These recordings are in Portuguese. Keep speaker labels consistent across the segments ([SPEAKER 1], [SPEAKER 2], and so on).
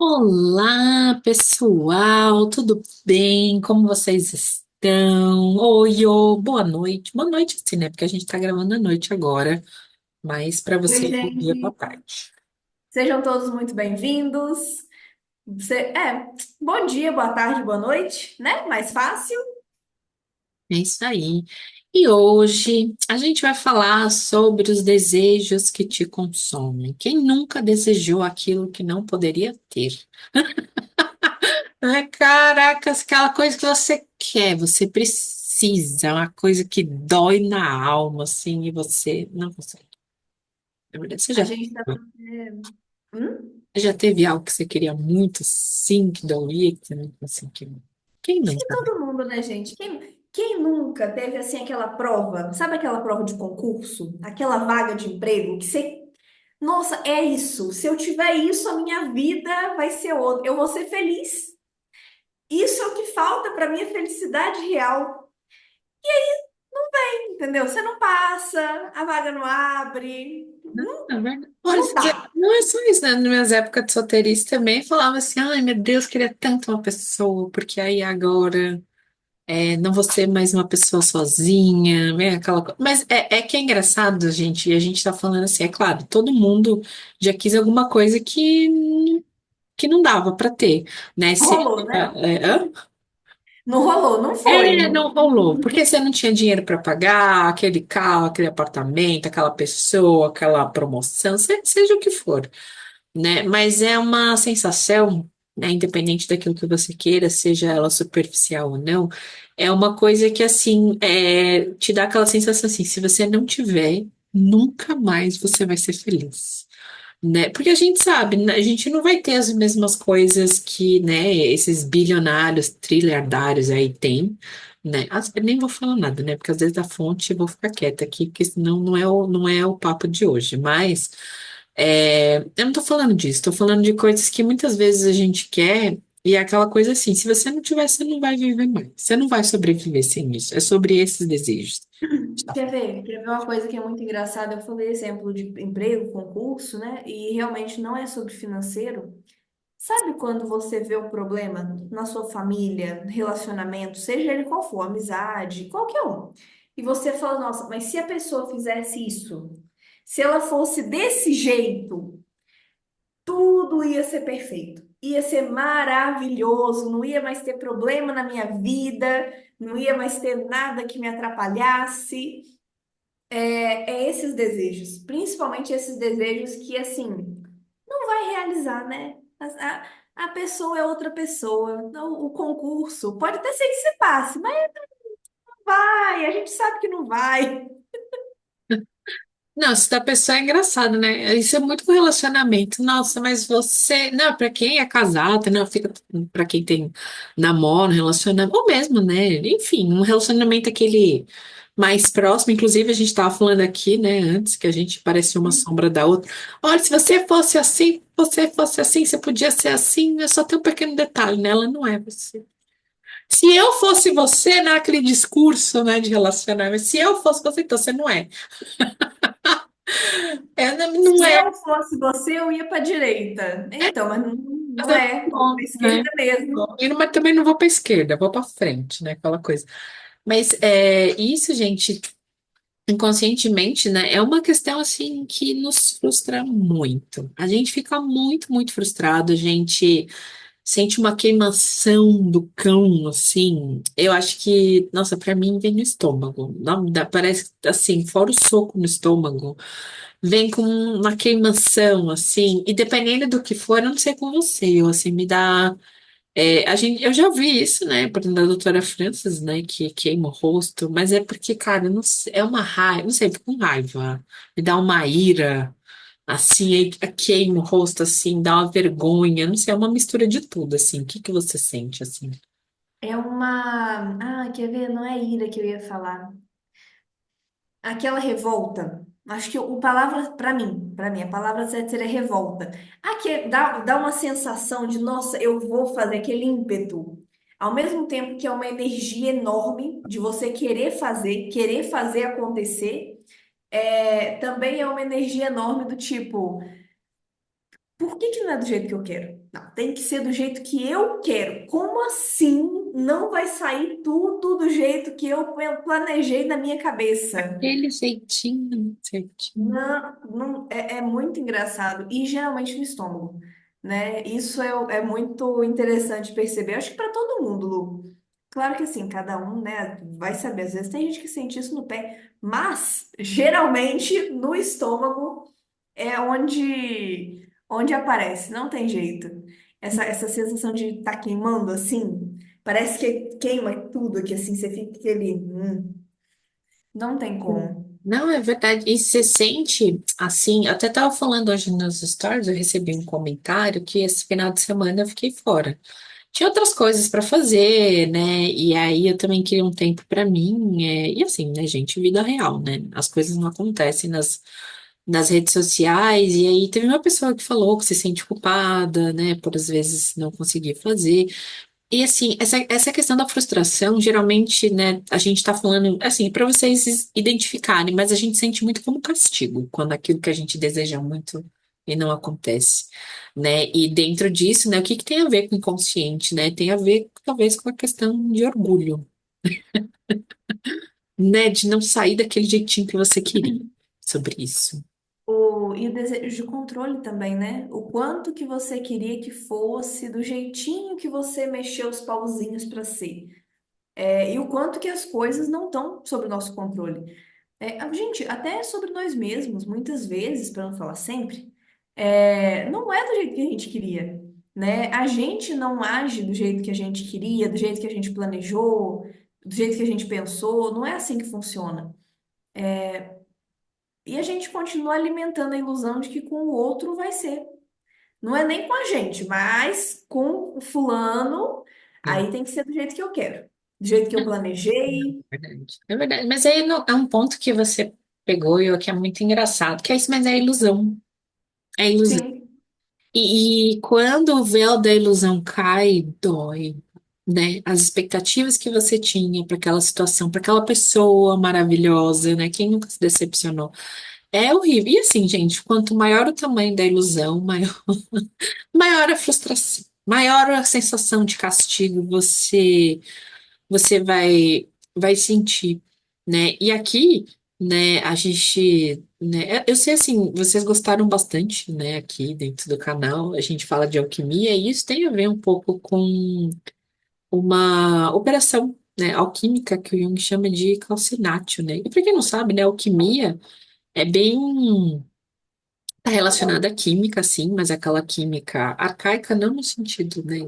[SPEAKER 1] Olá, pessoal, tudo bem? Como vocês estão? Oi, boa noite. Boa noite, sim, né? Porque a gente tá gravando à noite agora, mas para
[SPEAKER 2] Oi,
[SPEAKER 1] você, bom dia, boa
[SPEAKER 2] gente.
[SPEAKER 1] tarde.
[SPEAKER 2] Sejam todos muito bem-vindos. Bom dia, boa tarde, boa noite, né? Mais fácil.
[SPEAKER 1] É isso aí. E hoje a gente vai falar sobre os desejos que te consomem. Quem nunca desejou aquilo que não poderia ter? Ai, caracas, aquela coisa que você quer, você precisa, uma coisa que dói na alma, assim, e você não consegue. Na verdade,
[SPEAKER 2] A gente tá.
[SPEAKER 1] você já teve algo que você queria muito, sim, que doía, que você não conseguiu? Quem
[SPEAKER 2] Acho que
[SPEAKER 1] nunca, né?
[SPEAKER 2] todo mundo, né, gente? Quem nunca teve assim aquela prova? Sabe aquela prova de concurso? Aquela vaga de emprego que você. Nossa, é isso. Se eu tiver isso, a minha vida vai ser outra. Eu vou ser feliz. Isso é o que falta para minha felicidade real. Entendeu? Você não passa, a vaga não abre.
[SPEAKER 1] Na verdade, olha,
[SPEAKER 2] Não dá.
[SPEAKER 1] não é só isso, né? Nas minhas épocas de solteirice também falava assim, ai meu Deus, queria tanto uma pessoa, porque aí agora não vou ser mais uma pessoa sozinha, né? Mas é que é engraçado, gente, e a gente tá falando assim, é claro, todo mundo já quis alguma coisa que não dava pra ter, né? Seja,
[SPEAKER 2] Rolou, né?
[SPEAKER 1] hã?
[SPEAKER 2] Não rolou, não
[SPEAKER 1] É,
[SPEAKER 2] foi.
[SPEAKER 1] não rolou, porque você não tinha dinheiro para pagar aquele carro, aquele apartamento, aquela pessoa, aquela promoção, seja o que for, né? Mas é uma sensação, né, independente daquilo que você queira, seja ela superficial ou não, é uma coisa que, assim, te dá aquela sensação assim, se você não tiver, nunca mais você vai ser feliz. Né? Porque a gente sabe, né, a gente não vai ter as mesmas coisas que, né, esses bilionários, trilhardários aí têm, né? Eu nem vou falar nada, né? Porque às vezes a fonte eu vou ficar quieta aqui, porque senão não é o papo de hoje. Mas eu não tô falando disso, tô falando de coisas que muitas vezes a gente quer, e é aquela coisa assim, se você não tiver, você não vai viver mais. Você não vai sobreviver sem isso. É sobre esses desejos. Tá.
[SPEAKER 2] Quer ver uma coisa que é muito engraçada? Eu falei exemplo de emprego, concurso, né? E realmente não é sobre financeiro. Sabe quando você vê um problema na sua família, relacionamento, seja ele qual for, amizade, qualquer um, e você fala, nossa, mas se a pessoa fizesse isso, se ela fosse desse jeito, tudo ia ser perfeito, ia ser maravilhoso, não ia mais ter problema na minha vida, não ia mais ter nada que me atrapalhasse. É esses desejos, principalmente esses desejos que, assim, não vai realizar, né? A pessoa é outra pessoa. O concurso pode até ser que você passe, mas não vai, a gente sabe que não vai.
[SPEAKER 1] Não, isso da pessoa é engraçado, né? Isso é muito com relacionamento. Nossa, mas você. Não, pra quem é casado, não, fica. Pra quem tem namoro, relacionamento, ou mesmo, né? Enfim, um relacionamento aquele mais próximo. Inclusive, a gente tava falando aqui, né, antes, que a gente parecia uma sombra da outra. Olha, se você fosse assim, você podia ser assim. É só tem um pequeno detalhe, né? Ela não é você. Se eu fosse você, naquele discurso, né, de relacionamento, se eu fosse você, então você não é. Não
[SPEAKER 2] Se
[SPEAKER 1] é.
[SPEAKER 2] eu fosse você, eu ia para a direita. Então, mas não
[SPEAKER 1] Fazer
[SPEAKER 2] é, eu vou para a
[SPEAKER 1] bom, né?
[SPEAKER 2] esquerda mesmo.
[SPEAKER 1] Mas também não vou para esquerda, vou para frente, né? Aquela coisa. Mas isso, gente, inconscientemente, né? É uma questão assim que nos frustra muito. A gente fica muito, muito frustrado. A gente sente uma queimação do cão, assim. Eu acho que, nossa, para mim vem no estômago. Parece assim, fora o soco no estômago. Vem com uma queimação, assim, e dependendo do que for, eu não sei com você, eu, assim, me dá. Eu já vi isso, né, por exemplo, da doutora Francis, né, que queima o rosto, mas é porque, cara, eu não sei, é uma raiva, não sei, eu fico com raiva, me dá uma ira, assim, aí queima o rosto, assim, dá uma vergonha, não sei, é uma mistura de tudo, assim, o que que você sente, assim?
[SPEAKER 2] É uma. Ah, quer ver? Não é ira que eu ia falar. Aquela revolta. Acho que o palavra, para mim, a palavra certa seria revolta. Dá uma sensação de, nossa, eu vou fazer aquele ímpeto. Ao mesmo tempo que é uma energia enorme de você querer fazer acontecer, também é uma energia enorme do tipo. Por que que não é do jeito que eu quero? Não, tem que ser do jeito que eu quero. Como assim não vai sair tudo do jeito que eu planejei na minha cabeça?
[SPEAKER 1] Aquele jeitinho, certinho.
[SPEAKER 2] Não, não, é muito engraçado e geralmente no estômago, né? Isso é muito interessante perceber. Acho que para todo mundo, Lu. Claro que assim, cada um, né, vai saber. Às vezes tem gente que sente isso no pé, mas geralmente no estômago é onde aparece. Não tem jeito. Essa sensação de estar queimando assim, parece que queima tudo aqui assim. Você fica aquele, não tem como.
[SPEAKER 1] Não, é verdade. E você sente assim, eu até tava falando hoje nos stories, eu recebi um comentário que esse final de semana eu fiquei fora. Tinha outras coisas para fazer, né? E aí eu também queria um tempo para mim. E assim, né, gente, vida real, né? As coisas não acontecem nas redes sociais. E aí teve uma pessoa que falou que se sente culpada, né? Por às vezes não conseguir fazer. E assim, essa questão da frustração, geralmente, né, a gente tá falando, assim, para vocês identificarem, mas a gente sente muito como castigo, quando aquilo que a gente deseja muito e não acontece, né? E dentro disso, né, o que que tem a ver com o inconsciente, né? Tem a ver, talvez, com a questão de orgulho, né? De não sair daquele jeitinho que você queria sobre isso.
[SPEAKER 2] E o desejo de controle também, né? O quanto que você queria que fosse, do jeitinho que você mexeu os pauzinhos para ser. E o quanto que as coisas não estão sob o nosso controle. Gente, até sobre nós mesmos, muitas vezes, para não falar sempre, não é do jeito que a gente queria, né? A gente não age do jeito que a gente queria, do jeito que a gente planejou, do jeito que a gente pensou, não é assim que funciona. E a gente continua alimentando a ilusão de que com o outro vai ser. Não é nem com a gente, mas com o fulano,
[SPEAKER 1] É,
[SPEAKER 2] aí tem que ser do jeito que eu quero, do jeito que eu planejei.
[SPEAKER 1] é verdade. É verdade. Mas aí é um ponto que você pegou e o que é muito engraçado, que é isso, mas é ilusão. É ilusão.
[SPEAKER 2] Sim,
[SPEAKER 1] E quando o véu da ilusão cai, dói, né? As expectativas que você tinha para aquela situação, para aquela pessoa maravilhosa, né? Quem nunca se decepcionou? É horrível. E assim, gente, quanto maior o tamanho da ilusão, maior a frustração, maior a sensação de castigo você vai sentir, né? E aqui, né, a gente, né, eu sei assim, vocês gostaram bastante, né, aqui dentro do canal, a gente fala de alquimia e isso tem a ver um pouco com uma operação, né, alquímica que o Jung chama de calcinátil, né? E para quem não sabe, né, alquimia é bem tá relacionada à química, sim, mas é aquela química arcaica não no sentido, né,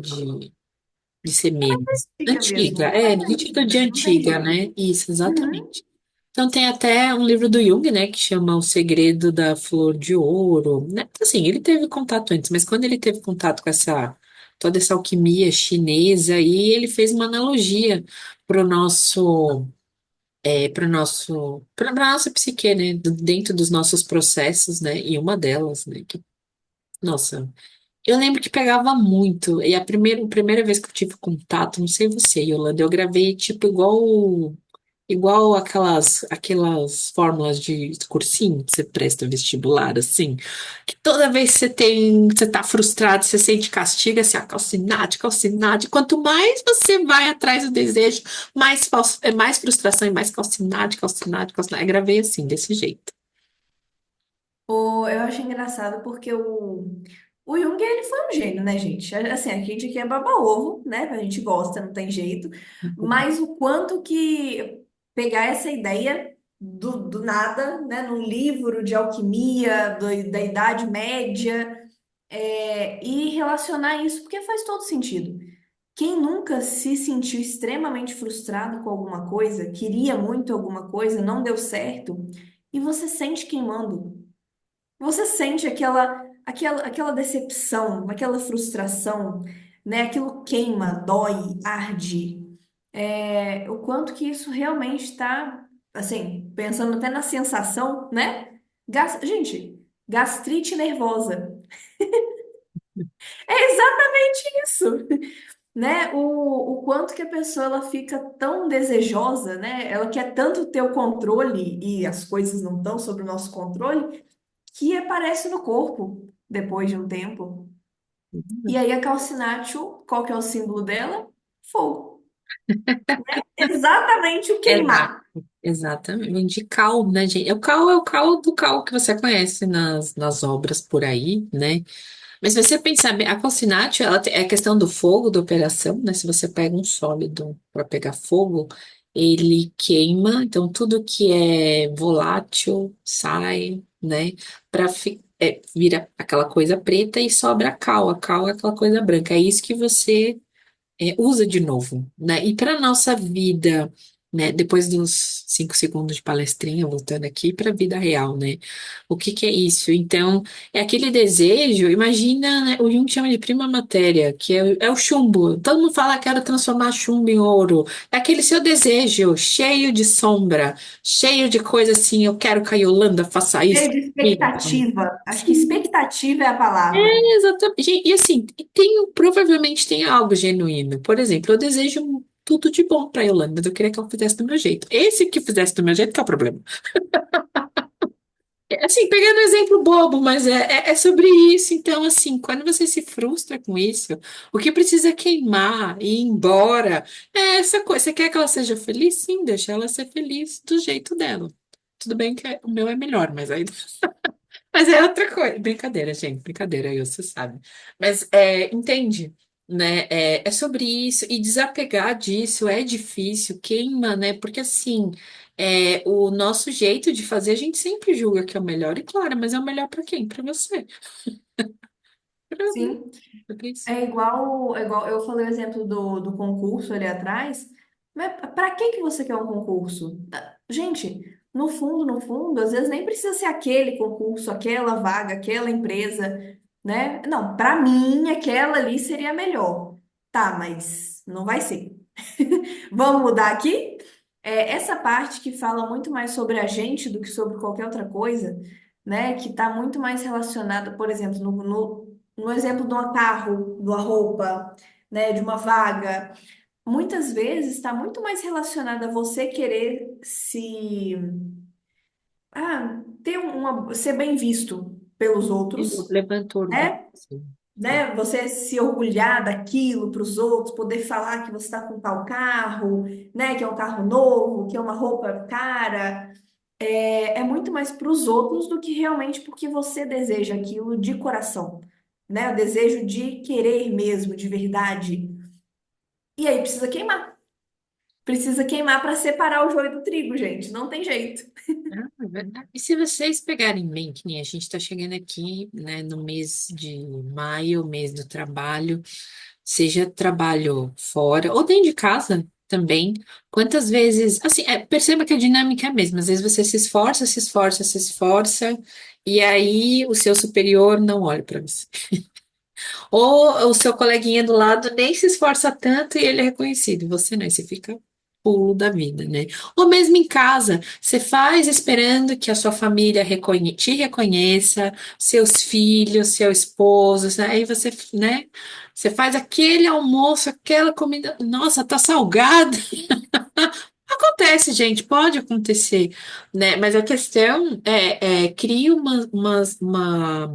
[SPEAKER 1] de ser menos.
[SPEAKER 2] fica
[SPEAKER 1] Antiga,
[SPEAKER 2] mesmo.
[SPEAKER 1] no
[SPEAKER 2] Mais
[SPEAKER 1] sentido de
[SPEAKER 2] antiga, não tem
[SPEAKER 1] antiga,
[SPEAKER 2] jeito.
[SPEAKER 1] né? Isso,
[SPEAKER 2] Uhum.
[SPEAKER 1] exatamente. Então tem até um livro do Jung, né, que chama O Segredo da Flor de Ouro, né? Assim, ele teve contato antes, mas quando ele teve contato com toda essa alquimia chinesa, aí ele fez uma analogia para o nosso, para nossa psique, né, dentro dos nossos processos, né? E uma delas, né, que, nossa, eu lembro que pegava muito. E a primeira vez que eu tive contato, não sei você, Yolanda, eu gravei tipo igual aquelas fórmulas de cursinho que você presta vestibular, assim, que toda vez que você tá frustrado, você sente castigo, assim, calcinade, calcinade. Quanto mais você vai atrás do desejo, mais frustração e mais calcinade, calcinade, calcinade. Eu gravei assim, desse jeito.
[SPEAKER 2] Eu acho engraçado porque o Jung, ele foi um gênio, né, gente? Assim, a gente aqui é baba-ovo, né? A gente gosta, não tem jeito. Mas o quanto que pegar essa ideia do nada, né? Num livro de alquimia, da Idade Média, e relacionar isso, porque faz todo sentido. Quem nunca se sentiu extremamente frustrado com alguma coisa, queria muito alguma coisa, não deu certo, e você sente queimando. Você sente aquela decepção, aquela frustração, né? Aquilo queima, dói, arde. O quanto que isso realmente está, assim, pensando até na sensação, né? Gente, gastrite nervosa. É exatamente isso, né? O quanto que a pessoa ela fica tão desejosa, né? Ela quer tanto ter o controle e as coisas não estão sob o nosso controle que aparece no corpo. depois de um tempo. E aí a calcinátil, qual que é o símbolo dela? Fogo. Exatamente o
[SPEAKER 1] Exato.
[SPEAKER 2] queimar.
[SPEAKER 1] Exatamente. De cal, né, gente? O cal é o cal do cal que você conhece nas obras por aí, né? Mas se você pensar bem, a calcinátil, é a questão do fogo, da operação, né? Se você pega um sólido para pegar fogo, ele queima, então tudo que é volátil sai, né? Vira aquela coisa preta e sobra a cal. A cal é aquela coisa branca. É isso que você usa de novo, né? E para nossa vida, né? Depois dos 5 segundos de palestrinha, voltando aqui para a vida real, né? O que que é isso? Então, é aquele desejo. Imagina, né? O Jung chama de prima matéria, que é o chumbo. Todo mundo fala, quero transformar chumbo em ouro. É aquele seu desejo cheio de sombra, cheio de coisa assim. Eu quero que a Yolanda faça
[SPEAKER 2] Cheio
[SPEAKER 1] isso.
[SPEAKER 2] de expectativa. Acho que expectativa é a palavra.
[SPEAKER 1] Exatamente. E assim, provavelmente tem algo genuíno. Por exemplo, eu desejo tudo de bom pra Yolanda, mas eu queria que ela fizesse do meu jeito. Esse que fizesse do meu jeito que é o problema. Assim, pegando um exemplo bobo, mas é sobre isso. Então, assim, quando você se frustra com isso, o que precisa queimar e ir embora é essa coisa. Você quer que ela seja feliz? Sim, deixa ela ser feliz do jeito dela. Tudo bem que o meu é melhor, mas aí mas é outra coisa. Brincadeira, gente. Brincadeira, aí você sabe. Mas entende, né? É sobre isso. E desapegar disso é difícil, queima, né? Porque assim, o nosso jeito de fazer, a gente sempre julga que é o melhor. E claro, mas é o melhor para quem? Para você. Para mim.
[SPEAKER 2] Sim.
[SPEAKER 1] Por isso.
[SPEAKER 2] É igual eu falei o exemplo do concurso ali atrás. Mas para que que você quer um concurso? Gente, no fundo, no fundo, às vezes nem precisa ser aquele concurso, aquela vaga, aquela empresa, né? Não, para mim aquela ali seria melhor. Tá, mas não vai ser. Vamos mudar aqui? Essa parte que fala muito mais sobre a gente do que sobre qualquer outra coisa, né? Que está muito mais relacionada, por exemplo, no exemplo de um carro, de uma roupa, né? De uma vaga. Muitas vezes está muito mais relacionada a você querer ter ser bem visto pelos
[SPEAKER 1] Ele
[SPEAKER 2] outros,
[SPEAKER 1] levantou orgulho.
[SPEAKER 2] né?
[SPEAKER 1] Sim. Sim.
[SPEAKER 2] Né? Você se orgulhar daquilo para os outros, poder falar que você está com tal carro, né? Que é um carro novo, que é uma roupa cara. É muito mais para os outros do que realmente porque você deseja aquilo de coração, né? O desejo de querer mesmo, de verdade. E aí precisa queimar. Precisa queimar para separar o joio do trigo, gente. Não tem jeito.
[SPEAKER 1] Ah, é verdade. E se vocês pegarem bem, que nem a gente está chegando aqui, né, no mês de maio, mês do trabalho, seja trabalho fora ou dentro de casa também, quantas vezes, assim, perceba que a dinâmica é a mesma, às vezes você se esforça, se esforça, se esforça, e aí o seu superior não olha para você. Ou o seu coleguinha do lado nem se esforça tanto e ele é reconhecido, você não, e você fica pulo da vida, né? Ou mesmo em casa, você faz esperando que a sua família te reconheça, seus filhos, seu esposo, aí você, né? Você faz aquele almoço, aquela comida, nossa, tá salgado. Acontece, gente, pode acontecer, né? Mas a questão cria uma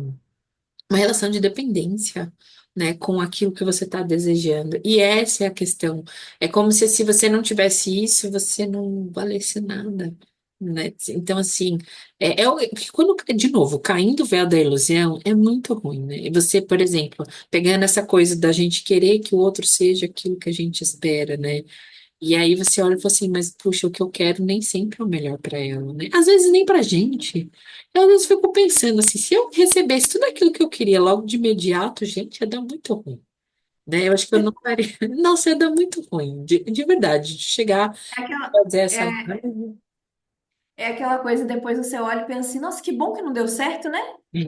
[SPEAKER 1] relação de dependência, né, com aquilo que você está desejando. E essa é a questão. É como se você não tivesse isso, você não valesse nada, né? Então, assim, quando, de novo, caindo o véu da ilusão é muito ruim, né? E você, por exemplo, pegando essa coisa da gente querer que o outro seja aquilo que a gente espera, né? E aí você olha e fala assim, mas puxa, o que eu quero nem sempre é o melhor para ela, né? Às vezes nem pra gente. Eu às vezes fico pensando assim, se eu recebesse tudo aquilo que eu queria logo de imediato, gente, ia dar muito ruim, né? Eu acho que eu não faria. Nossa, ia dar muito ruim, de verdade, de chegar
[SPEAKER 2] É aquela,
[SPEAKER 1] a fazer essa.
[SPEAKER 2] é, é aquela coisa, depois você olha e pensa assim, nossa, que bom que não deu certo, né? Que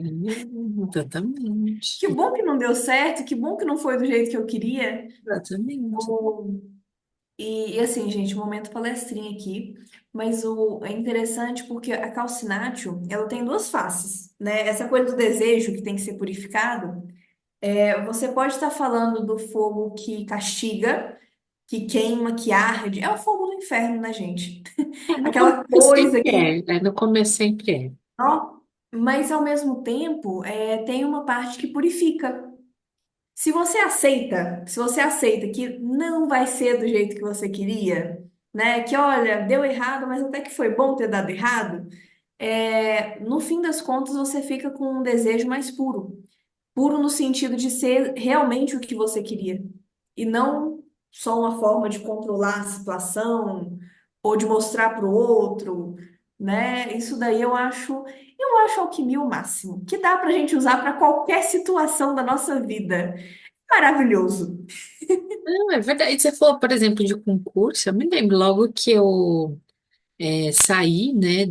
[SPEAKER 1] Exatamente,
[SPEAKER 2] bom que não deu certo, que bom que não foi do jeito que eu queria.
[SPEAKER 1] exatamente.
[SPEAKER 2] O- e assim, gente, momento palestrinha aqui, mas é interessante porque a calcinátil, ela tem duas faces, né? Essa coisa do desejo que tem que ser purificado, você pode estar falando do fogo que castiga, que queima, que arde, é o fogo do inferno, né, gente?
[SPEAKER 1] No
[SPEAKER 2] Aquela
[SPEAKER 1] começo
[SPEAKER 2] coisa
[SPEAKER 1] sempre
[SPEAKER 2] que
[SPEAKER 1] no começo sempre é.
[SPEAKER 2] ó, mas ao mesmo tempo, tem uma parte que purifica. Se você aceita que não vai ser do jeito que você queria, né? Que olha, deu errado, mas até que foi bom ter dado errado. No fim das contas, você fica com um desejo mais puro. Puro no sentido de ser realmente o que você queria. E não só uma forma de controlar a situação ou de mostrar para o outro, né? Isso daí eu acho alquimia o máximo, que dá pra gente usar para qualquer situação da nossa vida. Maravilhoso.
[SPEAKER 1] Não, é verdade. Você falou, por exemplo, de concurso. Eu me lembro logo que eu saí, né,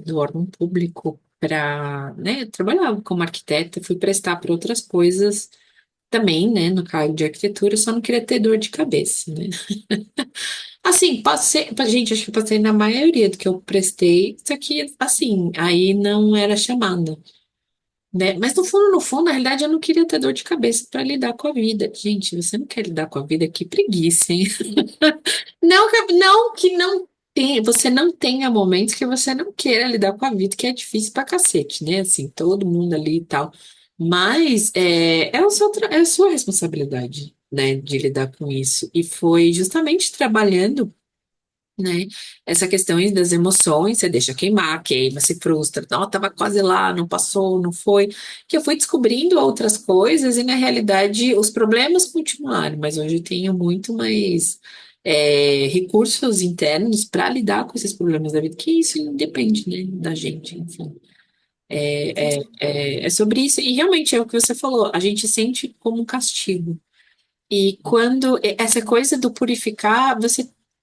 [SPEAKER 1] do órgão público para, né, eu trabalhava como arquiteta, fui prestar para outras coisas também, né, no cargo de arquitetura, só não queria ter dor de cabeça, né? Assim, passei, gente, acho que passei na maioria do que eu prestei, só que, assim, aí não era chamada, né? Mas no fundo, na realidade, eu não queria ter dor de cabeça para lidar com a vida. Gente, você não quer lidar com a vida? Que preguiça, hein? Não que não você não tenha momentos que você não queira lidar com a vida, que é difícil pra cacete, né? Assim, todo mundo ali e tal. Mas é a sua responsabilidade, né, de lidar com isso. E foi justamente trabalhando, né? Essa questão aí das emoções, você deixa queimar, queima, se frustra, não, tava quase lá, não passou, não foi, que eu fui descobrindo outras coisas e na realidade os problemas continuaram, mas hoje eu tenho muito mais recursos internos para lidar com esses problemas da vida, que isso independe, né, da gente, enfim. É sobre isso, e realmente é o que você falou, a gente sente como um castigo. E quando essa coisa do purificar,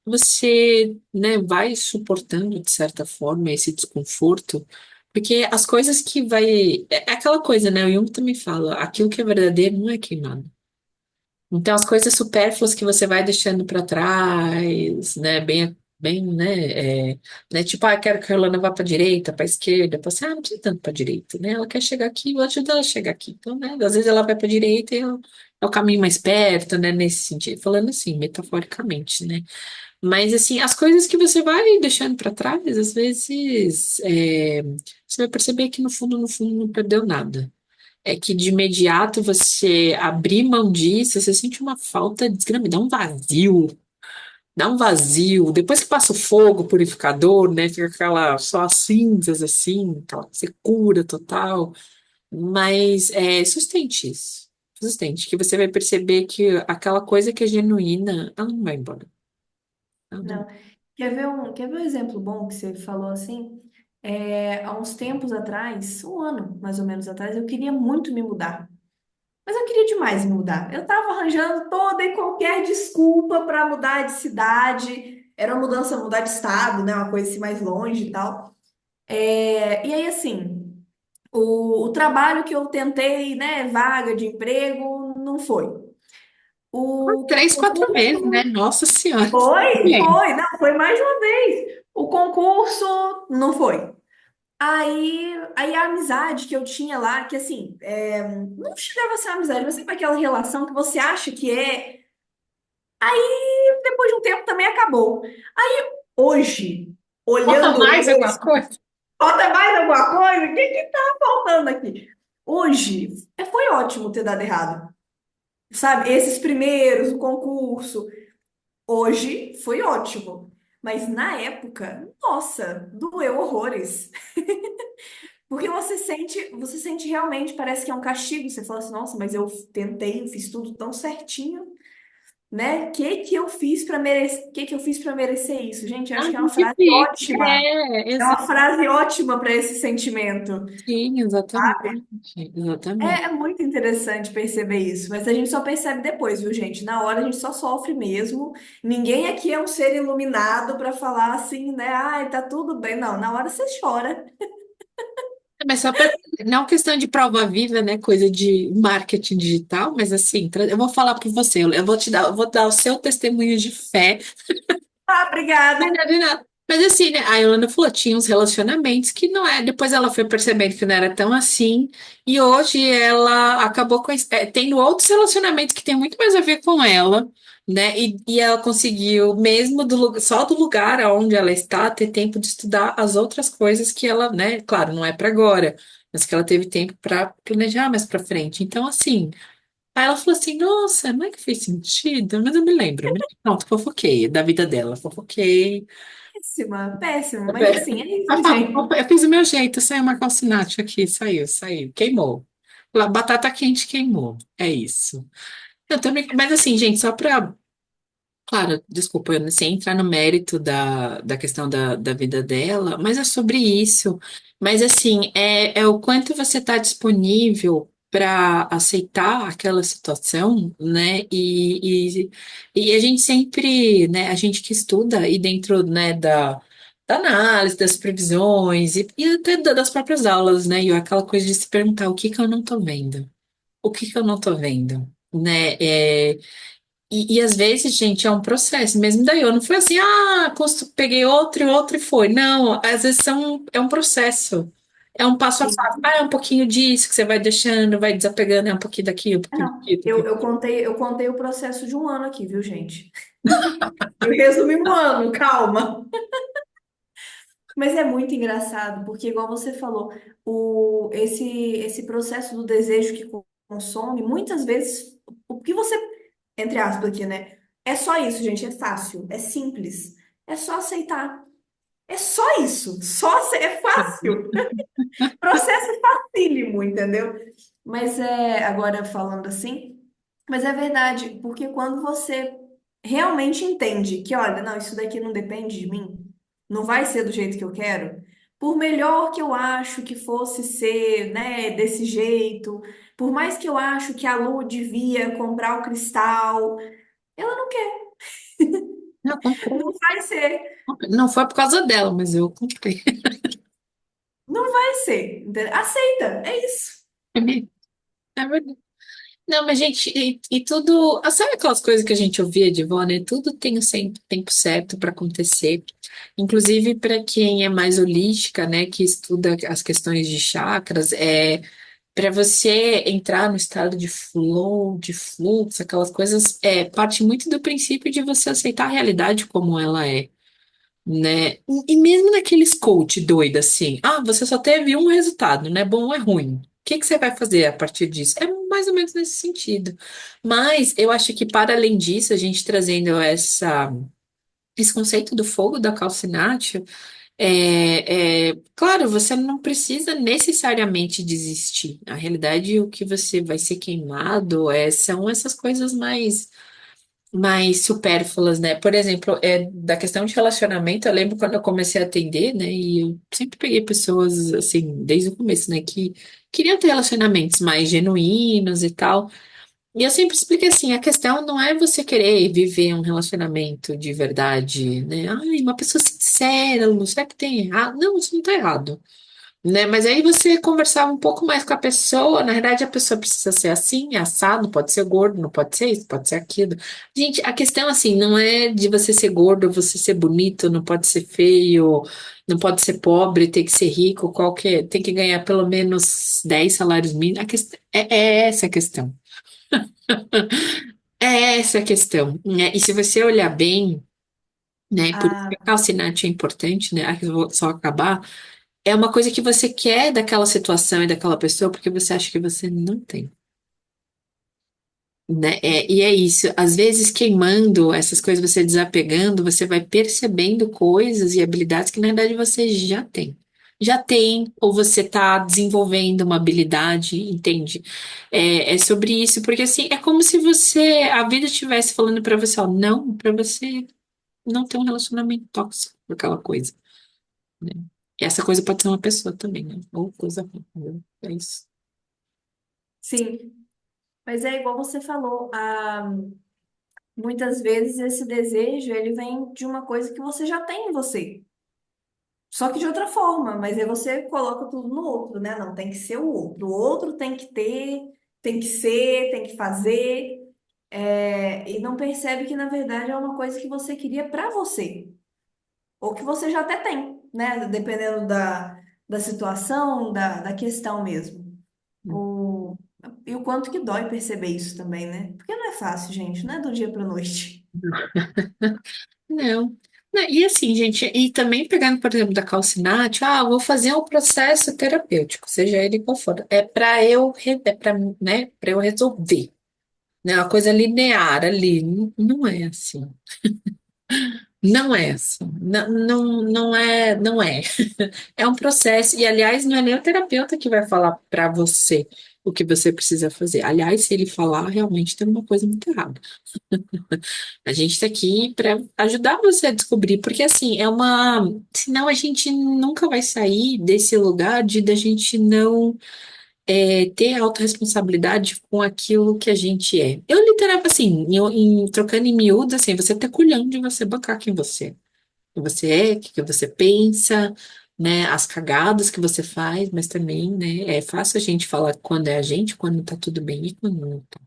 [SPEAKER 1] você, né, vai suportando de certa forma esse desconforto, porque as coisas que vai, é aquela coisa, né? O Jung também fala, aquilo que é verdadeiro não é queimado. Então as coisas supérfluas que você vai deixando para trás, né, bem, né, tipo, quero que a Rolanda vá para direita, para esquerda, para assim, não precisa tanto para direita, né? Ela quer chegar aqui, vou ajudar ela a chegar aqui. Então, né, às vezes ela vai para direita e é o caminho mais perto, né, nesse sentido, falando assim, metaforicamente, né? Mas assim, as coisas que você vai deixando para trás, às vezes, você vai perceber que no fundo não perdeu nada. É que de imediato você abrir mão disso, você sente uma falta desgrama, dá um vazio, dá um vazio. Depois que passa o fogo purificador, né, fica aquela só as cinzas assim, aquela secura total. Mas sustente isso, sustente, que você vai perceber que aquela coisa que é genuína, ela não vai embora. Ela não-
[SPEAKER 2] Não. Quer ver um exemplo bom que você falou assim? Há uns tempos atrás, um ano mais ou menos atrás, eu queria muito me mudar. Mas eu queria demais me mudar. Eu estava arranjando toda e qualquer desculpa para mudar de cidade. Era uma mudança, mudar de estado, né? Uma coisa assim mais longe e tal. E aí, assim, o trabalho que eu tentei, né? Vaga de emprego, não foi. O
[SPEAKER 1] Três, quatro vezes, né?
[SPEAKER 2] concurso
[SPEAKER 1] Nossa Senhora.
[SPEAKER 2] foi,
[SPEAKER 1] Bem,
[SPEAKER 2] foi, não, foi mais de uma vez. O concurso não foi. Aí a amizade que eu tinha lá, que assim, não chegava a ser uma amizade, mas sempre aquela relação que você acha que é, depois de um tempo também acabou. Hoje,
[SPEAKER 1] falta
[SPEAKER 2] olhando
[SPEAKER 1] mais alguma
[SPEAKER 2] hoje,
[SPEAKER 1] coisa.
[SPEAKER 2] falta mais alguma coisa? O que que tá faltando aqui? Hoje, foi ótimo ter dado errado. Sabe, esses primeiros, o concurso, hoje foi ótimo. Mas na época, nossa, doeu horrores. Porque você sente realmente, parece que é um castigo. Você fala assim, nossa, mas eu tentei, eu fiz tudo tão certinho, né? Que eu fiz para merecer, que eu fiz para merecer isso? Gente, eu
[SPEAKER 1] A
[SPEAKER 2] acho que é uma
[SPEAKER 1] gente
[SPEAKER 2] frase
[SPEAKER 1] fica.
[SPEAKER 2] ótima. É uma frase ótima para esse sentimento.
[SPEAKER 1] Sim, exatamente. Exatamente.
[SPEAKER 2] É muito interessante perceber isso, mas a gente só percebe depois, viu, gente? Na hora a gente só sofre mesmo. Ninguém aqui é um ser iluminado para falar assim, né? Ai, tá tudo bem. Não, na hora você chora.
[SPEAKER 1] Mas só pra, não questão de prova viva, né? Coisa de marketing digital, mas assim, eu vou falar para você, eu vou eu vou dar o seu testemunho de fé.
[SPEAKER 2] Ah,
[SPEAKER 1] Não é
[SPEAKER 2] obrigada.
[SPEAKER 1] nada, nada. Mas assim, né? A Yolanda falou, tinha uns relacionamentos que não é. Depois ela foi percebendo que não era tão assim. E hoje ela acabou tendo outros relacionamentos que tem muito mais a ver com ela, né? E ela conseguiu, mesmo só do lugar onde ela está, ter tempo de estudar as outras coisas que ela, né? Claro, não é para agora, mas que ela teve tempo para planejar mais para frente. Então, assim, aí ela falou assim: Nossa, não é que fez sentido? Mas eu me lembro. Pronto, fofoquei da vida dela, fofoquei.
[SPEAKER 2] Péssima, péssima. Mas assim, é isso,
[SPEAKER 1] Eu
[SPEAKER 2] gente.
[SPEAKER 1] fiz o meu jeito, saiu uma calcinate aqui, saiu, queimou. Batata quente queimou, é isso. Eu também, mas assim, gente, só para claro, desculpa, eu não sei entrar no mérito da questão da vida dela, mas é sobre isso. Mas, assim, é o quanto você está disponível para aceitar aquela situação, né? E a gente sempre, né? A gente que estuda e dentro, né, da análise, das previsões e até das próprias aulas, né? E aquela coisa de se perguntar o que que eu não estou vendo? O que que eu não estou vendo? Né? E às vezes, gente, é um processo. Mesmo daí, eu não foi assim, peguei outro e outro e foi. Não, às vezes é um processo. É um passo a passo.
[SPEAKER 2] Sim.
[SPEAKER 1] Ah, é um pouquinho disso que você vai deixando, vai desapegando, é um pouquinho daqui, um
[SPEAKER 2] Ah,
[SPEAKER 1] pouquinho
[SPEAKER 2] não.
[SPEAKER 1] daqui, um pouquinho.
[SPEAKER 2] Eu contei o processo de um ano aqui, viu, gente? Eu resumi um ano, calma. Mas é muito engraçado, porque igual você falou, esse processo do desejo que consome, muitas vezes, o que você, entre aspas aqui, né? É só isso, gente, é fácil, é simples. É só aceitar. É só isso. É fácil. Processo facílimo, entendeu? Mas agora falando assim, mas é verdade, porque quando você realmente entende que, olha, não, isso daqui não depende de mim, não vai ser do jeito que eu quero, por melhor que eu acho que fosse ser, né, desse jeito, por mais que eu acho que a Lu devia comprar o cristal, ela não quer,
[SPEAKER 1] Não, comprei.
[SPEAKER 2] não vai ser,
[SPEAKER 1] Não foi por causa dela, mas eu comprei.
[SPEAKER 2] não vai ser, entendeu? Aceita, é isso.
[SPEAKER 1] É verdade. Não, mas gente, e tudo. Sabe aquelas coisas que a gente ouvia de vó, né? Tudo tem o tempo certo para acontecer. Inclusive para quem é mais holística, né? Que estuda as questões de chakras, para você entrar no estado de flow, de fluxo, aquelas coisas, parte muito do princípio de você aceitar a realidade como ela é. Né? E mesmo naqueles coach doido assim, você só teve um resultado, não é bom ou é ruim? O que que você vai fazer a partir disso? É mais ou menos nesse sentido. Mas eu acho que para além disso, a gente trazendo esse conceito do fogo da calcinácea, claro, você não precisa necessariamente desistir. Na realidade, o que você vai ser queimado são essas coisas mais supérfluas, né? Por exemplo, da questão de relacionamento, eu lembro quando eu comecei a atender, né? E eu sempre peguei pessoas, assim, desde o começo, né? Que queriam ter relacionamentos mais genuínos e tal. E eu sempre expliquei assim, a questão não é você querer viver um relacionamento de verdade, né? Ai, uma pessoa sincera, Lu, será que tem errado? Não, isso não tá errado, né? Mas aí você conversava um pouco mais com a pessoa, na verdade a pessoa precisa ser assim, assado, não pode ser gordo, não pode ser isso, pode ser aquilo. Gente, a questão assim, não é de você ser gordo, ou você ser bonito, não pode ser feio, não pode ser pobre, tem que ser rico, tem que ganhar pelo menos 10 salários mínimos. É essa a questão. É essa a questão, né? E se você olhar bem, né, por isso que
[SPEAKER 2] Ah,
[SPEAKER 1] a calcinante é importante, né? Eu vou só acabar. É uma coisa que você quer daquela situação e daquela pessoa porque você acha que você não tem, né? E é isso. Às vezes, queimando essas coisas, você desapegando, você vai percebendo coisas e habilidades que na verdade você já tem. Já tem, ou você está desenvolvendo uma habilidade, entende? É sobre isso, porque assim, é como se a vida estivesse falando para você, ó, não, para você não ter um relacionamento tóxico com aquela coisa, né? E essa coisa pode ser uma pessoa também, né? Ou coisa ruim, entendeu? É isso.
[SPEAKER 2] sim. Mas é igual você falou, muitas vezes esse desejo ele vem de uma coisa que você já tem em você, só que de outra forma, mas aí você coloca tudo no outro, né? Não, tem que ser o outro tem que ter, tem que ser, tem que fazer, e não percebe que na verdade é uma coisa que você queria pra você, ou que você já até tem, né? Dependendo da situação, da questão mesmo. O, e o quanto que dói perceber isso também, né? Porque não é fácil, gente, não é do dia pra noite.
[SPEAKER 1] Não. Não, e assim, gente, e também pegando, por exemplo, da calcinate, vou fazer um processo terapêutico, seja ele qual for, é para é para, né, para eu resolver, né, uma coisa linear ali, não é assim. Não é assim. Não, não, não é. É um processo, e aliás, não é nem o terapeuta que vai falar para você o que você precisa fazer. Aliás, se ele falar, realmente tem uma coisa muito errada. A gente está aqui para ajudar você a descobrir, porque assim, é uma. Senão a gente nunca vai sair desse lugar de da gente não ter autorresponsabilidade com aquilo que a gente é. Eu literalmente, assim, trocando em miúdo, assim, você tá colhendo de você bancar quem você é. Que você é, o que que você pensa, né, as cagadas que você faz, mas também, né, é fácil a gente falar quando é a gente, quando tá tudo bem e quando não tá,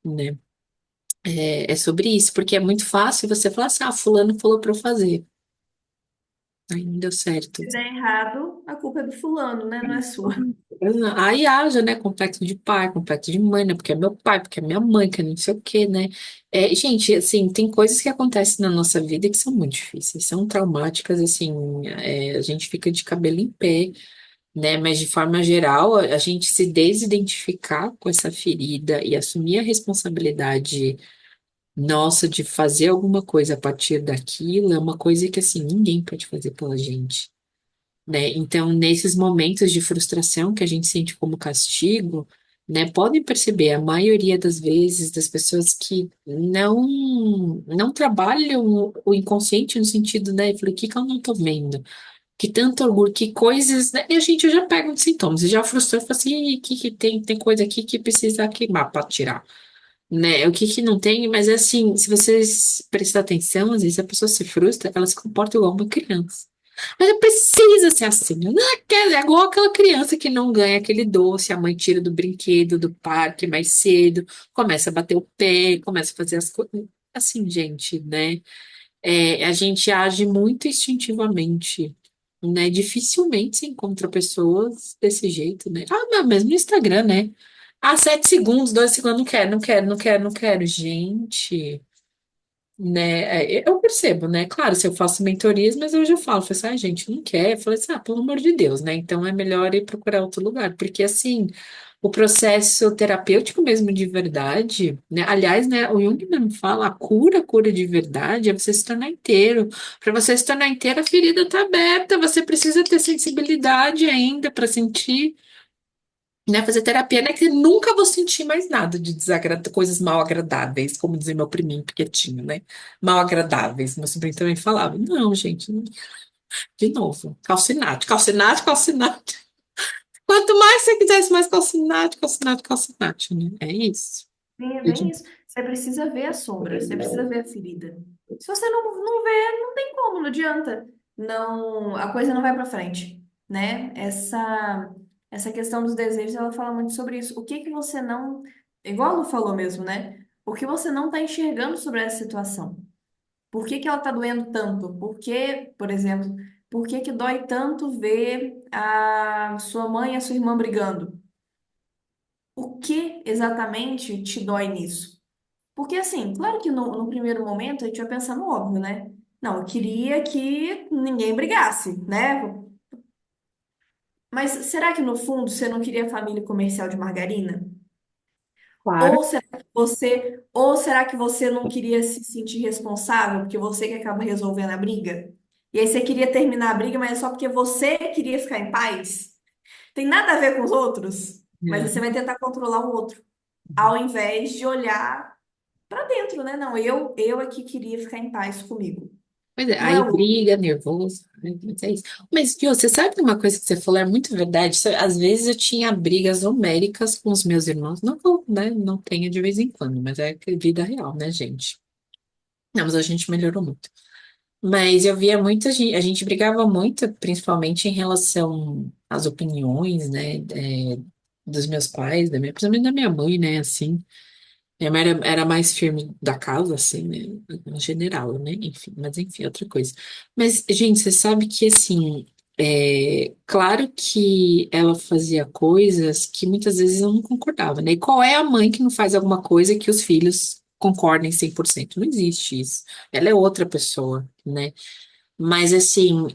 [SPEAKER 1] né? É sobre isso, porque é muito fácil você falar assim, fulano falou pra eu fazer, aí não deu certo.
[SPEAKER 2] Se der errado, a culpa é do fulano, né? Não é sua.
[SPEAKER 1] Aí haja, né, complexo de pai, complexo de mãe, né, porque é meu pai, porque é minha mãe, que é não sei o quê, né. Gente, assim, tem coisas que acontecem na nossa vida que são muito difíceis, são traumáticas, assim, a gente fica de cabelo em pé, né? Mas de forma geral, a gente se desidentificar com essa ferida e assumir a responsabilidade nossa de fazer alguma coisa a partir daquilo é uma coisa que assim ninguém pode fazer pela gente, né? Então, nesses momentos de frustração que a gente sente como castigo, né? Podem perceber, a maioria das vezes das pessoas que não trabalham o inconsciente no sentido, né? Eu falei, o que que eu não tô vendo? Que tanto orgulho, que coisas, né? E a gente já pega uns sintomas, e já frustrou, fala assim, "Ih, que tem coisa aqui que precisa queimar para tirar, né? O que que não tem, mas é assim, se vocês prestar atenção, às vezes a pessoa se frustra, ela se comporta igual uma criança. Mas não precisa ser assim, não é é igual aquela criança que não ganha aquele doce, a mãe tira do brinquedo, do parque mais cedo, começa a bater o pé, começa a fazer as coisas. Assim, gente, né? A gente age muito instintivamente, né? Dificilmente se encontra pessoas desse jeito, né? Mas mesmo no Instagram, né? 7 segundos, 2 segundos, não quero, não quero, não quero, não quero. Gente, né? Eu percebo, né? Claro, se eu faço mentorias, mas eu já falo, falei assim, gente, não quer. Eu falei assim, pelo amor de Deus, né? Então é melhor ir procurar outro lugar, porque assim, o processo terapêutico mesmo de verdade, né? Aliás, né, o Jung mesmo fala, a cura de verdade é você se tornar inteiro. Para você se tornar inteiro, a ferida tá aberta, você precisa ter sensibilidade ainda para sentir, né, fazer terapia, né, que eu nunca vou sentir mais nada de coisas mal agradáveis, como dizia meu priminho pequetinho, né, mal agradáveis. Meu sobrinho também falava, não, gente, de novo, calcinate, calcinate, calcinate. Quanto mais você quisesse, mais calcinate, calcinate, calcinate, né, é isso.
[SPEAKER 2] Sim, é
[SPEAKER 1] E
[SPEAKER 2] bem isso. Você precisa ver a sombra, você precisa ver a ferida. Se você não vê, não tem como, não adianta. Não, a coisa não vai para frente, né? Essa questão dos desejos, ela fala muito sobre isso. O que que você não, igual a Lu falou mesmo, né? O que você não está enxergando sobre essa situação? Por que que ela está doendo tanto? Por que, por exemplo, por que que dói tanto ver a sua mãe e a sua irmã brigando? O que exatamente te dói nisso? Porque, assim, claro que no primeiro momento a gente vai pensar no óbvio, né? Não, eu queria que ninguém brigasse, né? Mas será que no fundo você não queria família comercial de margarina?
[SPEAKER 1] claro,
[SPEAKER 2] Ou será que você não queria se sentir responsável porque você que acaba resolvendo a briga? E aí você queria terminar a briga, mas é só porque você queria ficar em paz? Tem nada a ver com os outros, mas você
[SPEAKER 1] né?
[SPEAKER 2] vai tentar controlar o outro, ao invés de olhar pra dentro, né? Não, eu aqui queria ficar em paz comigo.
[SPEAKER 1] Pois é,
[SPEAKER 2] Não é
[SPEAKER 1] aí
[SPEAKER 2] o outro.
[SPEAKER 1] briga, nervoso, né, mas é isso. Mas, Gil, você sabe uma coisa que você falou é muito verdade. Às vezes eu tinha brigas homéricas com os meus irmãos. Não, né, não tenho de vez em quando, mas é que vida real, né, gente? Não, mas a gente melhorou muito. Mas eu via muita gente, a gente brigava muito, principalmente em relação às opiniões, né, dos meus pais, principalmente da minha mãe, né, assim. Minha mãe era mais firme da casa, assim, né? Em general, né? Enfim, mas enfim, outra coisa. Mas, gente, você sabe que, assim, claro que ela fazia coisas que muitas vezes eu não concordava, né? E qual é a mãe que não faz alguma coisa que os filhos concordem 100%. Não existe isso. Ela é outra pessoa, né? Mas assim,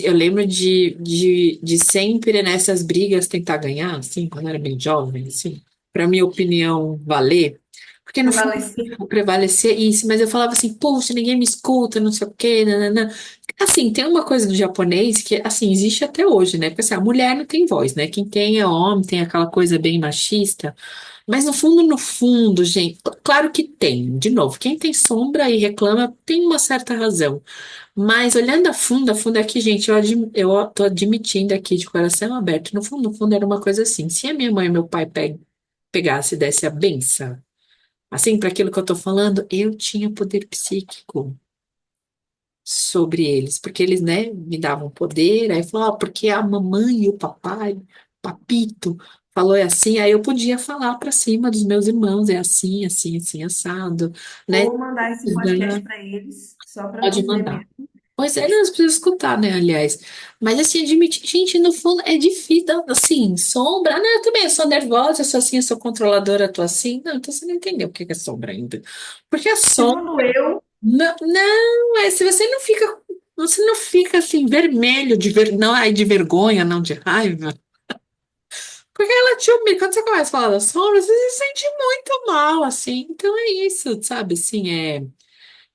[SPEAKER 1] eu lembro de sempre nessas brigas tentar ganhar, assim, quando eu era bem jovem, assim, para minha opinião valer. Porque no fundo,
[SPEAKER 2] Prevalecer.
[SPEAKER 1] prevalecer isso, mas eu falava assim, poxa, ninguém me escuta, não sei o quê, nananã. Assim, tem uma coisa do japonês que, assim, existe até hoje, né? Porque assim, a mulher não tem voz, né? Quem tem é homem, tem aquela coisa bem machista. Mas no fundo, gente, claro que tem. De novo, quem tem sombra e reclama tem uma certa razão. Mas olhando a fundo aqui, gente, eu tô admitindo aqui de coração aberto. No fundo era uma coisa assim. Se a minha mãe e meu pai pegasse e desse a benção, assim, para aquilo que eu tô falando, eu tinha poder psíquico sobre eles, porque eles, né, me davam poder, aí falou, porque a mamãe e o papai, papito, falou é assim, aí eu podia falar para cima dos meus irmãos, é assim, assim, assim, assado, né?
[SPEAKER 2] Ou mandar esse podcast para eles, só para
[SPEAKER 1] Pode
[SPEAKER 2] dizer
[SPEAKER 1] mandar.
[SPEAKER 2] mesmo.
[SPEAKER 1] Pois é, não, você precisa escutar, né, aliás. Mas assim, admitir, gente, no fundo é difícil, assim, sombra. Não, eu também sou nervosa, eu sou assim, eu sou controladora, eu tô assim. Não, então você não entendeu o que é sombra ainda. Porque a sombra,
[SPEAKER 2] Segundo eu,
[SPEAKER 1] não, não, se você não fica assim, vermelho, não, aí de vergonha, não de raiva. Porque ela te humilha, quando você começa a falar da sombra, você se sente muito mal, assim. Então é isso, sabe, assim,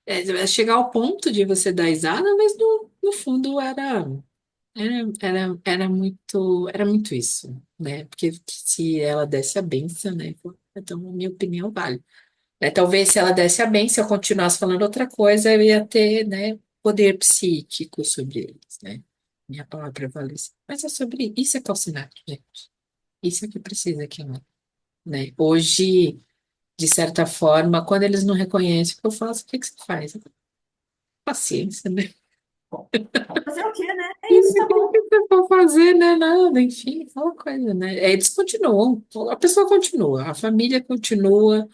[SPEAKER 1] é chegar ao ponto de você dar risada, mas no fundo era muito isso, né? Porque se ela desse a benção, né? Pô, então, a minha opinião vale. Talvez se ela desse a benção, eu continuasse falando outra coisa, eu ia ter, né, poder psíquico sobre eles, né? Minha palavra prevalece. Mas é sobre isso é calcinato, gente. Isso é que precisa aqui, né? Hoje, de certa forma, quando eles não reconhecem o que eu faço, o que que você faz? Paciência, né?
[SPEAKER 2] fazer o quê, né? É isso, tá
[SPEAKER 1] O
[SPEAKER 2] bom.
[SPEAKER 1] que você for fazer, né? Nada, enfim, aquela coisa, né? Eles continuam, a pessoa continua, a família continua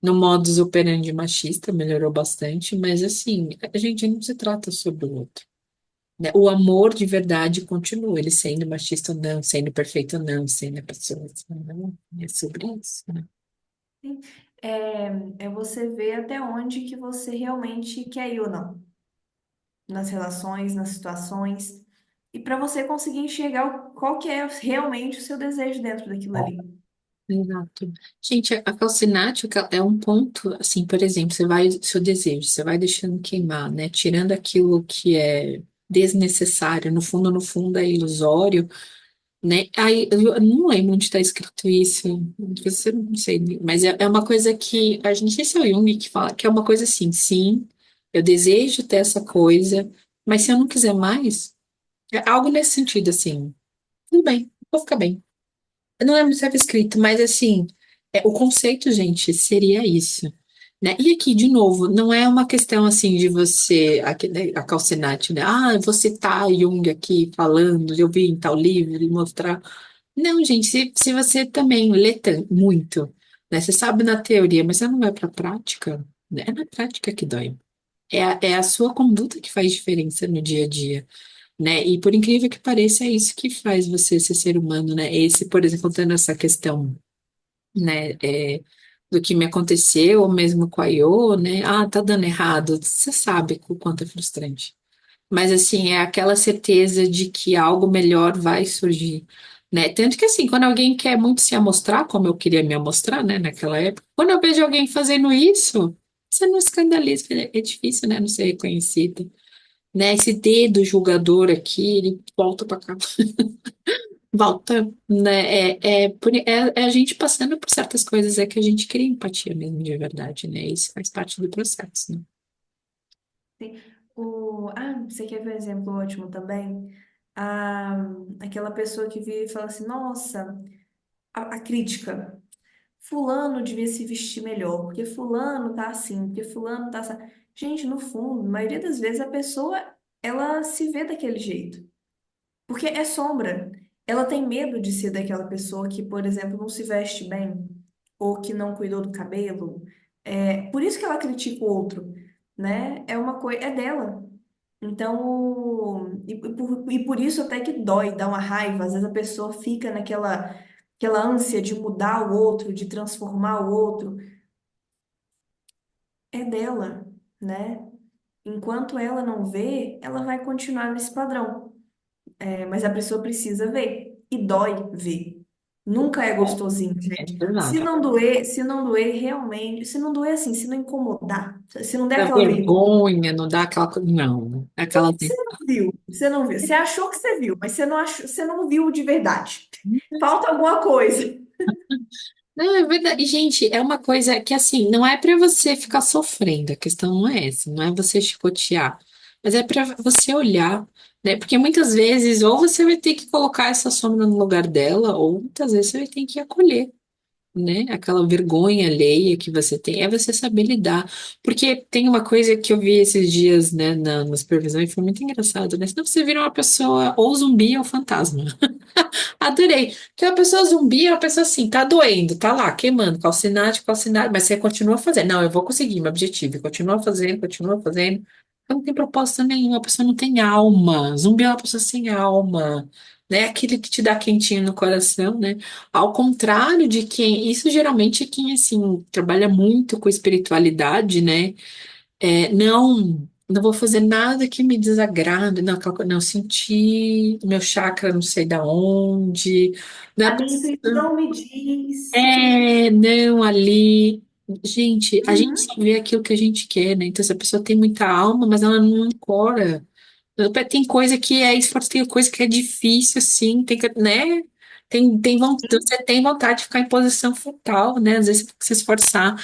[SPEAKER 1] no modus operandi machista, melhorou bastante, mas assim, a gente não se trata sobre o outro, né? O amor de verdade continua, ele sendo machista ou não, sendo perfeito ou não, sendo a pessoa, assim, não, é sobre isso, né?
[SPEAKER 2] Sim. É você ver até onde que você realmente quer ir ou não, nas relações, nas situações, e para você conseguir enxergar qual que é realmente o seu desejo dentro daquilo ali.
[SPEAKER 1] Exato. Gente, a calcinate é um ponto, assim, por exemplo, seu desejo, você vai deixando queimar, né? Tirando aquilo que é desnecessário, no fundo é ilusório, né? Aí, eu não lembro onde está escrito isso, você não sei, mas é uma coisa que, a gente, não sei se é o Jung que fala, que é uma coisa assim, sim, eu desejo ter essa coisa, mas se eu não quiser mais, é algo nesse sentido, assim, tudo bem, vou ficar bem. Eu não lembro se estava escrito, mas assim, o conceito, gente, seria isso, né? E aqui, de novo, não é uma questão assim de você, aqui, né, a calcinate, né? Ah, eu vou citar Jung aqui falando, eu vi em tal livro e mostrar. Não, gente, se você também lê muito, né? Você sabe na teoria, mas você não vai para a prática, né? É na prática que dói. É a sua conduta que faz diferença no dia a dia, né? E por incrível que pareça, é isso que faz você ser ser humano, né? Esse, por exemplo, tendo essa questão, né, do que me aconteceu, ou mesmo com a Iô, né? Ah, tá dando errado. Você sabe o quanto é frustrante. Mas, assim, é aquela certeza de que algo melhor vai surgir, né? Tanto que, assim, quando alguém quer muito se amostrar, como eu queria me amostrar, né, naquela época, quando eu vejo alguém fazendo isso, você não escandaliza, é difícil, né, não ser reconhecido, né? Esse dedo julgador aqui, ele volta para cá, volta, né? É a gente passando por certas coisas, é que a gente cria empatia mesmo, de verdade, né? Isso faz parte do processo, né?
[SPEAKER 2] Sim. Você quer ver um exemplo ótimo também? Ah, aquela pessoa que vira e fala assim, nossa, a crítica. Fulano devia se vestir melhor, porque fulano tá assim, porque fulano tá assim. Gente, no fundo, a maioria das vezes a pessoa, ela se vê daquele jeito. Porque é sombra. Ela tem medo de ser daquela pessoa que, por exemplo, não se veste bem, ou que não cuidou do cabelo. Por isso que ela critica o outro, né? É uma coisa, é dela. Então, e por isso até que dói, dá uma raiva. Às vezes a pessoa fica aquela ânsia de mudar o outro, de transformar o outro. é dela, né? Enquanto ela não vê, ela vai continuar nesse padrão. Mas a pessoa precisa ver. E dói ver. Nunca é gostosinho,
[SPEAKER 1] É
[SPEAKER 2] gente.
[SPEAKER 1] verdade.
[SPEAKER 2] Se não doer realmente, se não doer assim, se não incomodar, se não der
[SPEAKER 1] Dá
[SPEAKER 2] aquela vergonha,
[SPEAKER 1] vergonha, não dá aquela coisa. Não, aquela.
[SPEAKER 2] você não viu, você não viu. Você achou que você viu, mas você não achou, você não viu de verdade. Falta alguma coisa.
[SPEAKER 1] Não, é verdade. E, gente, é uma coisa que, assim, não é pra você ficar sofrendo, a questão não é essa, não é você chicotear, mas é pra você olhar, né? Porque muitas vezes, ou você vai ter que colocar essa sombra no lugar dela, ou muitas vezes você vai ter que acolher, né? Aquela vergonha alheia que você tem, é você saber lidar. Porque tem uma coisa que eu vi esses dias, né, na supervisão, e foi muito engraçado, né? Senão você vira uma pessoa ou zumbi ou fantasma. Adorei. Porque a pessoa zumbi é uma pessoa assim, tá doendo, tá lá, queimando, calcinado, mas você continua fazendo. Não, eu vou conseguir meu objetivo. E continua fazendo, continua fazendo. Não tem propósito nenhum, a pessoa não tem alma. Zumbi é uma pessoa sem alma. Né? Aquele que te dá quentinho no coração, né? Ao contrário de quem, isso geralmente é quem, assim, trabalha muito com espiritualidade, né? Não vou fazer nada que me desagrade, não, não senti meu chakra não sei da onde,
[SPEAKER 2] A
[SPEAKER 1] né?
[SPEAKER 2] minha intuição me diz.
[SPEAKER 1] Não, ali. Gente, a gente
[SPEAKER 2] Uhum.
[SPEAKER 1] só vê aquilo que a gente quer, né? Então, se a pessoa tem muita alma, mas ela não ancora. Tem coisa que é esforço, tem coisa que é difícil, sim, tem que, né? Você tem vontade de ficar em posição fetal, né? Às vezes você tem que se esforçar.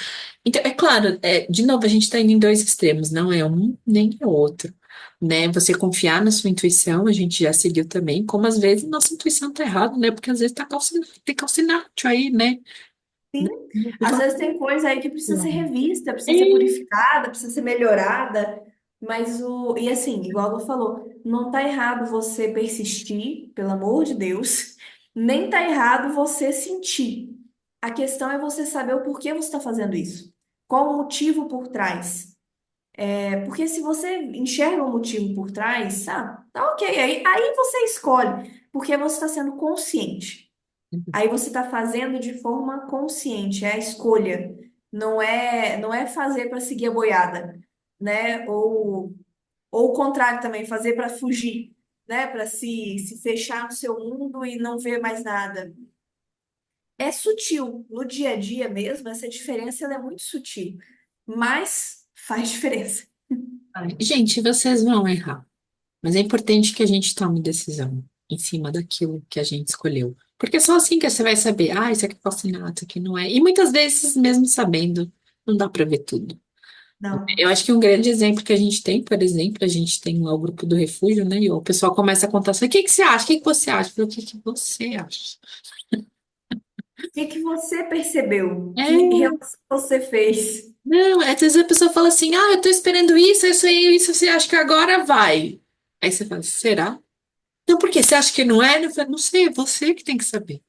[SPEAKER 1] Então, é claro, de novo, a gente está indo em dois extremos, não é um nem é outro, né? Você confiar na sua intuição, a gente já seguiu também, como às vezes nossa intuição tá errada, né? Porque às vezes tem calcinário aí, né?
[SPEAKER 2] Sim. Às vezes tem coisa aí que precisa ser revista, precisa ser purificada, precisa ser melhorada. E assim, igual ela falou, não tá errado você persistir, pelo amor de Deus, nem tá errado você sentir. A questão é você saber o porquê você está fazendo isso. Qual o motivo por trás? Porque se você enxerga um motivo por trás, tá ok. Aí você escolhe, porque você está sendo consciente. Aí você está fazendo de forma consciente, é a escolha. Não é fazer para seguir a boiada, né? Ou o contrário também, fazer para fugir, né? Para se fechar no seu mundo e não ver mais nada. É sutil. No dia a dia mesmo, essa diferença ela é muito sutil, mas faz diferença.
[SPEAKER 1] Gente, vocês vão errar, mas é importante que a gente tome decisão em cima daquilo que a gente escolheu. Porque é só assim que você vai saber, isso aqui é falsinato, isso aqui não é. E muitas vezes, mesmo sabendo, não dá para ver tudo.
[SPEAKER 2] Não.
[SPEAKER 1] Eu acho que um grande exemplo que a gente tem, por exemplo, a gente tem lá o grupo do refúgio, né? E o pessoal começa a contar assim, o que que você acha? O que que você acha? Eu falei, o que que você acha?
[SPEAKER 2] O que que você percebeu? Que
[SPEAKER 1] É,
[SPEAKER 2] relação você fez?
[SPEAKER 1] não, às vezes a pessoa fala assim, eu tô esperando isso aí, isso, você acha que agora vai? Aí você fala, será? Não, por quê? Você acha que não é? Eu falei, não sei, é você que tem que saber,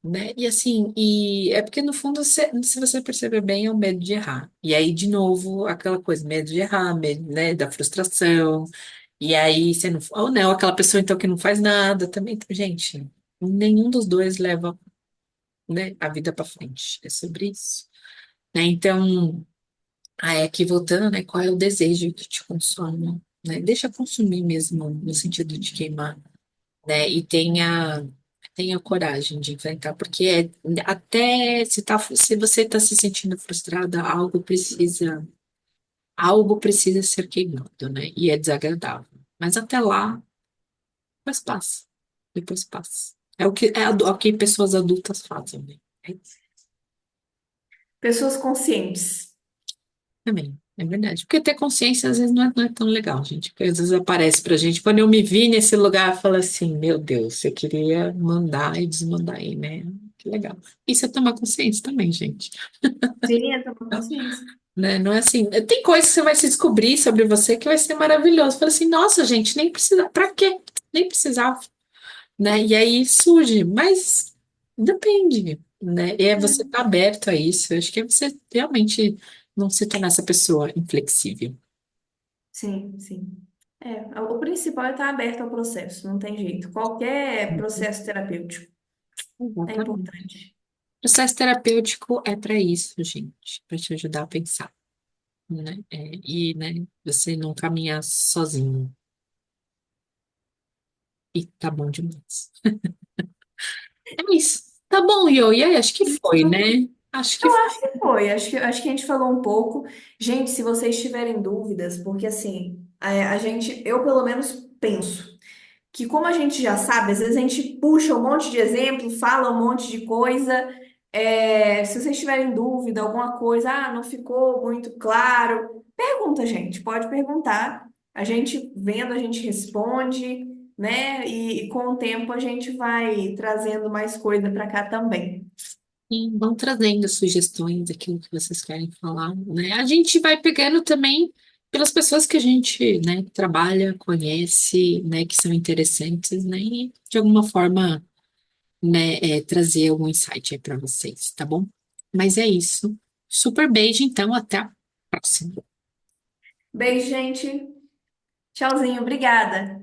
[SPEAKER 1] né? E assim, e é porque no fundo, se você perceber bem, é o medo de errar. E aí, de novo, aquela coisa, medo de errar, medo, né, da frustração. E aí, você não, ou não, aquela pessoa então que não faz nada também. Gente, nenhum dos dois leva, né, a vida para frente. É sobre isso, né? Então, aí aqui voltando, né, qual é o desejo que te consome, né? Deixa consumir mesmo, no sentido de queimar, né? E tenha coragem de enfrentar, porque até se você está se sentindo frustrada, algo precisa ser queimado, né? E é desagradável. Mas até lá, depois passa. Depois passa. É o que pessoas adultas fazem, né? É isso
[SPEAKER 2] Pessoas conscientes.
[SPEAKER 1] também. É verdade. Porque ter consciência às vezes não é tão legal, gente. Porque às vezes aparece pra gente. Quando eu me vi nesse lugar, eu falo assim: Meu Deus, eu queria mandar e desmandar aí, né? Que legal. Isso é tomar consciência também, gente.
[SPEAKER 2] Sim, é tomar consciência.
[SPEAKER 1] Né? Não é assim. Tem coisas que você vai se descobrir sobre você que vai ser maravilhoso. Fala assim: Nossa, gente, nem precisa. Pra quê? Nem precisava. Né? E aí surge, mas depende, né? E é você estar aberto a isso. Eu acho que é você realmente não se tornar essa pessoa inflexível.
[SPEAKER 2] Sim, sim. O principal é estar aberto ao processo, não tem jeito. Qualquer processo terapêutico é
[SPEAKER 1] Exatamente.
[SPEAKER 2] importante.
[SPEAKER 1] Processo terapêutico é para isso, gente, para te ajudar a pensar. né? E, né, você não caminhar sozinho. E tá bom demais. É isso. Tá bom, Yo. E aí, acho que foi, né? Acho que foi.
[SPEAKER 2] Acho que foi, acho que a gente falou um pouco. Gente, se vocês tiverem dúvidas, porque assim, a gente, eu pelo menos penso que como a gente já sabe, às vezes a gente puxa um monte de exemplo, fala um monte de coisa. Se vocês tiverem dúvida, alguma coisa, não ficou muito claro, pergunta, gente, pode perguntar. A gente vendo, a gente responde, né? E com o tempo a gente vai trazendo mais coisa para cá também.
[SPEAKER 1] E vão trazendo sugestões daquilo que vocês querem falar, né? A gente vai pegando também pelas pessoas que a gente, né, trabalha, conhece, né, que são interessantes, né? E de alguma forma, né, trazer algum insight aí para vocês, tá bom? Mas é isso. Super beijo, então, até a próxima.
[SPEAKER 2] Beijo, gente. Tchauzinho, obrigada.